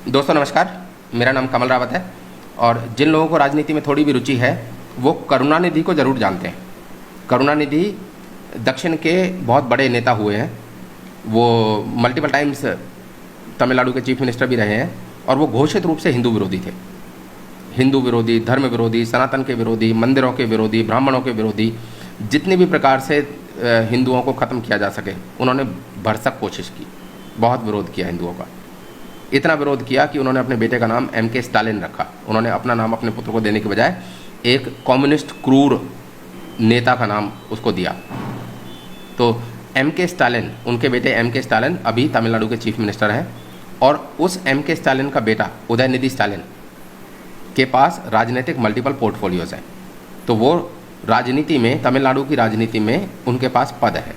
दोस्तों नमस्कार, मेरा नाम कमल रावत है और जिन लोगों को राजनीति में थोड़ी भी रुचि है वो करुणानिधि को ज़रूर जानते हैं। करुणानिधि दक्षिण के बहुत बड़े नेता हुए हैं। वो मल्टीपल टाइम्स तमिलनाडु के चीफ मिनिस्टर भी रहे हैं और वो घोषित रूप से हिंदू विरोधी थे। हिंदू विरोधी, धर्म विरोधी, सनातन के विरोधी, मंदिरों के विरोधी, ब्राह्मणों के विरोधी, जितनी भी प्रकार से हिंदुओं को ख़त्म किया जा सके उन्होंने भरसक कोशिश की। बहुत विरोध किया हिंदुओं का, इतना विरोध किया कि उन्होंने अपने बेटे का नाम M.K. स्टालिन रखा। उन्होंने अपना नाम अपने पुत्र को देने के बजाय एक कम्युनिस्ट क्रूर नेता का नाम उसको दिया। तो M.K. स्टालिन, उनके बेटे M.K. स्टालिन अभी तमिलनाडु के चीफ मिनिस्टर हैं और उस M.K. स्टालिन का बेटा उदयनिधि स्टालिन के पास राजनीतिक मल्टीपल पोर्टफोलियोज़ हैं। तो वो राजनीति में, तमिलनाडु की राजनीति में उनके पास पद है।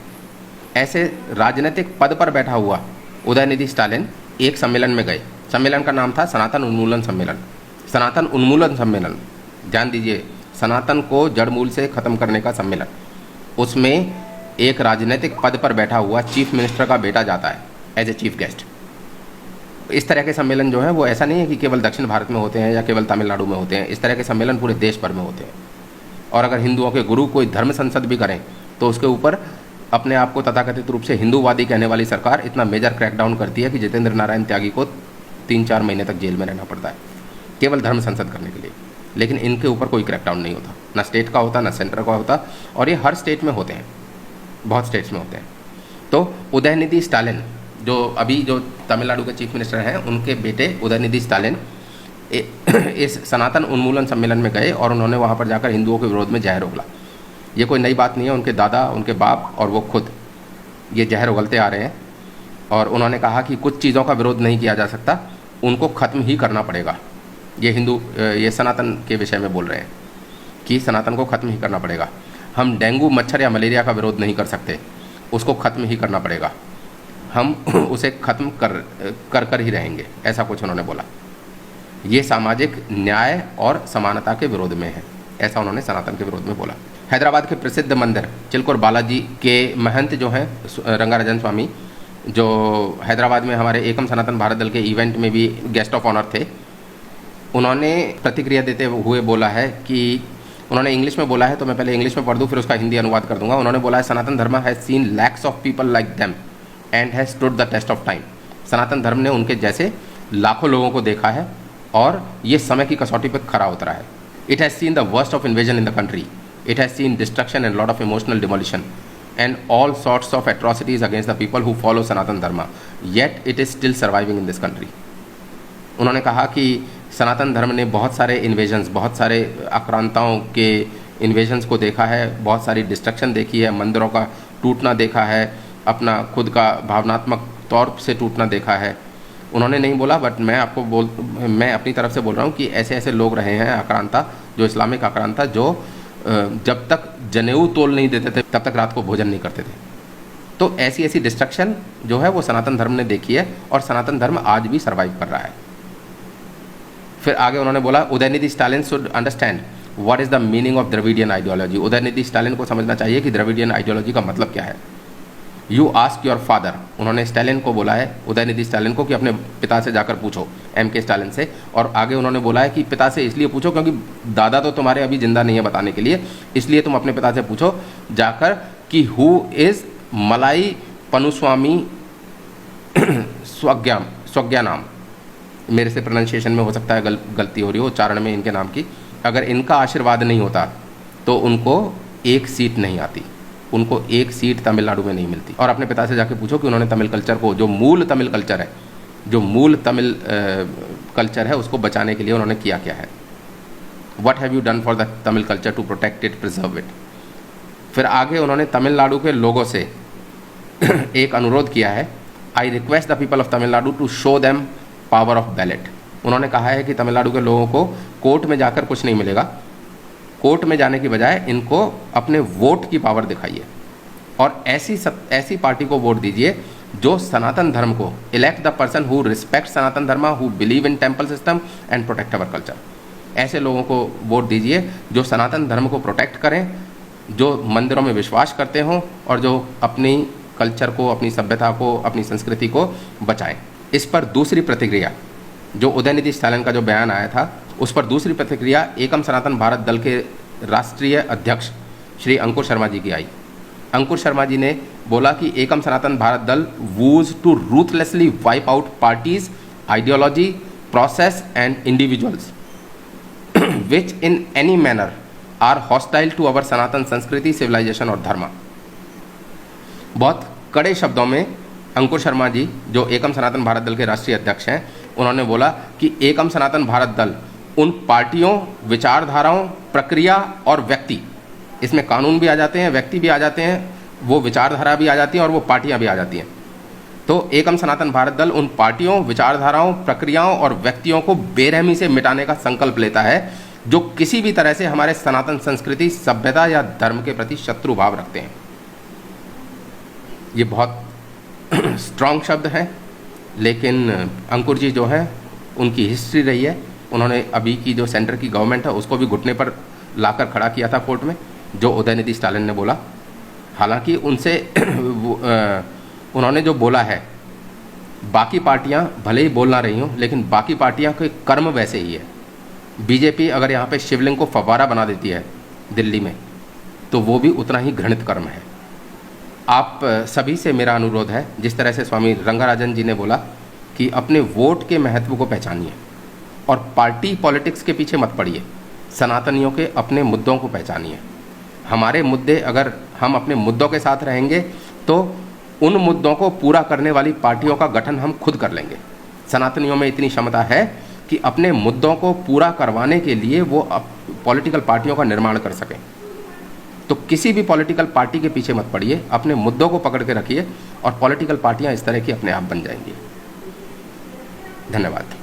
ऐसे राजनीतिक पद पर बैठा हुआ उदयनिधि स्टालिन एक सम्मेलन में गए। सम्मेलन का नाम था सनातन उन्मूलन सम्मेलन। सनातन उन्मूलन सम्मेलन, ध्यान दीजिए, सनातन को जड़ मूल से ख़त्म करने का सम्मेलन। उसमें एक राजनीतिक पद पर बैठा हुआ चीफ मिनिस्टर का बेटा जाता है एज ए चीफ गेस्ट। इस तरह के सम्मेलन जो है वो ऐसा नहीं है कि केवल दक्षिण भारत में होते हैं या केवल तमिलनाडु में होते हैं। इस तरह के सम्मेलन पूरे देश भर में होते हैं। और अगर हिंदुओं के गुरु कोई धर्म संसद भी करें तो उसके ऊपर अपने आप को तथाकथित रूप से हिंदूवादी कहने वाली सरकार इतना मेजर क्रैकडाउन करती है कि जितेंद्र नारायण त्यागी को 3-4 महीने तक जेल में रहना पड़ता है केवल धर्म संसद करने के लिए। लेकिन इनके ऊपर कोई क्रैकडाउन नहीं होता, ना स्टेट का होता ना सेंटर का होता, और ये हर स्टेट में होते हैं, बहुत स्टेट्स में होते हैं। तो उदयनिधि स्टालिन जो तमिलनाडु के चीफ मिनिस्टर हैं, उनके बेटे उदयनिधि स्टालिन इस सनातन उन्मूलन सम्मेलन में गए और उन्होंने वहाँ पर जाकर हिंदुओं के विरोध में जहर उगला। ये कोई नई बात नहीं है, उनके दादा, उनके बाप और वो खुद ये जहर उगलते आ रहे हैं। और उन्होंने कहा कि कुछ चीज़ों का विरोध नहीं किया जा सकता, उनको ख़त्म ही करना पड़ेगा। ये सनातन के विषय में बोल रहे हैं कि सनातन को ख़त्म ही करना पड़ेगा। हम डेंगू, मच्छर या मलेरिया का विरोध नहीं कर सकते, उसको ख़त्म ही करना पड़ेगा। हम उसे ख़त्म कर ही रहेंगे, ऐसा कुछ उन्होंने बोला। ये सामाजिक न्याय और समानता के विरोध में है, ऐसा उन्होंने सनातन के विरोध में बोला। हैदराबाद के प्रसिद्ध मंदिर चिलकुर बालाजी के महंत जो हैं रंगाराजन स्वामी, जो हैदराबाद में हमारे एकम सनातन भारत दल के इवेंट में भी गेस्ट ऑफ ऑनर थे, उन्होंने प्रतिक्रिया देते हुए बोला है कि उन्होंने इंग्लिश में बोला है, तो मैं पहले इंग्लिश में पढ़ दूँ फिर उसका हिंदी अनुवाद कर दूंगा। उन्होंने बोला है, Sanatan Dharma has seen lakhs of people like them and has stood the test of time. Sanatan Dharma ने उनके जैसे लाखों लोगों को देखा है और ये समय की कसौटी पर खरा उतरा है। It has seen the worst of invasion in the country. It has seen destruction and lot of emotional demolition and all sorts of atrocities against the people who follow Sanatan Dharma. Yet it is still surviving in this country. उन्होंने कहा कि सनातन धर्म ने बहुत सारे invasions, बहुत सारे आक्रांताओं के invasions को देखा है, बहुत सारी डिस्ट्रक्शन देखी है, मंदिरों का टूटना देखा है, अपना खुद का भावनात्मक तौर से टूटना देखा है। उन्होंने नहीं बोला, बट मैं अपनी तरफ से बोल रहा हूँ कि ऐसे ऐसे लोग रहे हैं आक्रांता, जो इस्लामिक आक्रांता, जो जब तक जनेऊ तोल नहीं देते थे तब तक रात को भोजन नहीं करते थे। तो ऐसी ऐसी डिस्ट्रक्शन जो है वो सनातन धर्म ने देखी है और सनातन धर्म आज भी सर्वाइव कर रहा है। फिर आगे उन्होंने बोला, Udhayanidhi Stalin should understand what is the meaning of Dravidian ideology. Udhayanidhi Stalin को समझना चाहिए कि द्रविडियन आइडियोलॉजी का मतलब क्या है। यू आस्क योर फादर, उन्होंने स्टालिन को बोला है, उदयनिधि स्टालिन को, कि अपने पिता से जाकर पूछो, M.K. स्टालिन से। और आगे उन्होंने बोला है कि पिता से इसलिए पूछो क्योंकि दादा तो तुम्हारे अभी जिंदा नहीं है बताने के लिए, इसलिए तुम अपने पिता से पूछो जाकर कि हु इज़ मलाई पनुस्वामी स्वज्ञानाम। मेरे से प्रोनाउंसिएशन में हो सकता है गलती हो रही हो, उच्चारण में इनके नाम की। अगर इनका आशीर्वाद नहीं होता तो उनको एक सीट नहीं आती, उनको एक सीट तमिलनाडु में नहीं मिलती। और अपने पिता से जाके पूछो कि उन्होंने तमिल कल्चर को, जो मूल तमिल कल्चर है, जो मूल तमिल कल्चर है, उसको बचाने के लिए उन्होंने किया क्या है। What have you done for the Tamil culture to protect it, preserve it. फिर आगे उन्होंने तमिलनाडु के लोगों से एक अनुरोध किया है, I request the people of Tamil Nadu to show them power of ballot. उन्होंने कहा है कि तमिलनाडु के लोगों को कोर्ट में जाकर कुछ नहीं मिलेगा, कोर्ट में जाने की बजाय इनको अपने वोट की पावर दिखाइए और ऐसी पार्टी को वोट दीजिए जो सनातन धर्म को, elect the person who respect Sanatan Dharma, who believe in temple system and protect our culture. ऐसे लोगों को वोट दीजिए जो सनातन धर्म को प्रोटेक्ट करें, जो मंदिरों में विश्वास करते हों और जो अपनी कल्चर को, अपनी सभ्यता को, अपनी संस्कृति को बचाएं। इस पर दूसरी प्रतिक्रिया जो उदयनिधि स्टालिन का जो बयान आया था उस पर दूसरी प्रतिक्रिया एकम सनातन भारत दल के राष्ट्रीय अध्यक्ष श्री अंकुर शर्मा जी की आई। अंकुर शर्मा जी ने बोला कि एकम Sanatan Bharat Dal vows to ruthlessly wipe out parties, ideology, process and individuals which in any manner are hostile to our Sanatan Sanskriti, civilization और धर्म। बहुत कड़े शब्दों में अंकुर शर्मा जी, जो एकम सनातन भारत दल के राष्ट्रीय अध्यक्ष हैं, उन्होंने बोला कि एकम सनातन भारत दल उन पार्टियों, विचारधाराओं, प्रक्रिया और व्यक्ति, इसमें कानून भी आ जाते हैं, व्यक्ति भी आ जाते हैं, वो विचारधारा भी आ जाती हैं और वो पार्टियां भी आ जाती हैं। तो एकम सनातन भारत दल उन पार्टियों, विचारधाराओं, प्रक्रियाओं और व्यक्तियों को बेरहमी से मिटाने का संकल्प लेता है जो किसी भी तरह से हमारे सनातन संस्कृति, सभ्यता या धर्म के प्रति शत्रु भाव रखते हैं। ये बहुत स्ट्रॉन्ग शब्द हैं, लेकिन अंकुर जी जो हैं उनकी हिस्ट्री रही है। उन्होंने अभी की जो सेंटर की गवर्नमेंट है उसको भी घुटने पर लाकर खड़ा किया था कोर्ट में, जो उदयनिधि स्टालिन ने बोला। हालांकि उनसे उन्होंने जो बोला है, बाकी पार्टियां भले ही बोल ना रही हों, लेकिन बाकी पार्टियां के कर्म वैसे ही है। बीजेपी अगर यहाँ पे शिवलिंग को फव्वारा बना देती है दिल्ली में, तो वो भी उतना ही घृणित कर्म है। आप सभी से मेरा अनुरोध है, जिस तरह से स्वामी रंगाराजन जी ने बोला कि अपने वोट के महत्व को पहचानिए और पार्टी पॉलिटिक्स के पीछे मत पड़िए, सनातनियों के अपने मुद्दों को पहचानिए। हमारे मुद्दे, अगर हम अपने मुद्दों के साथ रहेंगे तो उन मुद्दों को पूरा करने वाली पार्टियों का गठन हम खुद कर लेंगे। सनातनियों में इतनी क्षमता है कि अपने मुद्दों को पूरा करवाने के लिए वो पॉलिटिकल पार्टियों का निर्माण कर सकें। तो किसी भी पॉलिटिकल पार्टी के पीछे मत पड़िए, अपने मुद्दों को पकड़ के रखिए और पॉलिटिकल पार्टियां इस तरह की अपने आप बन जाएंगी। धन्यवाद।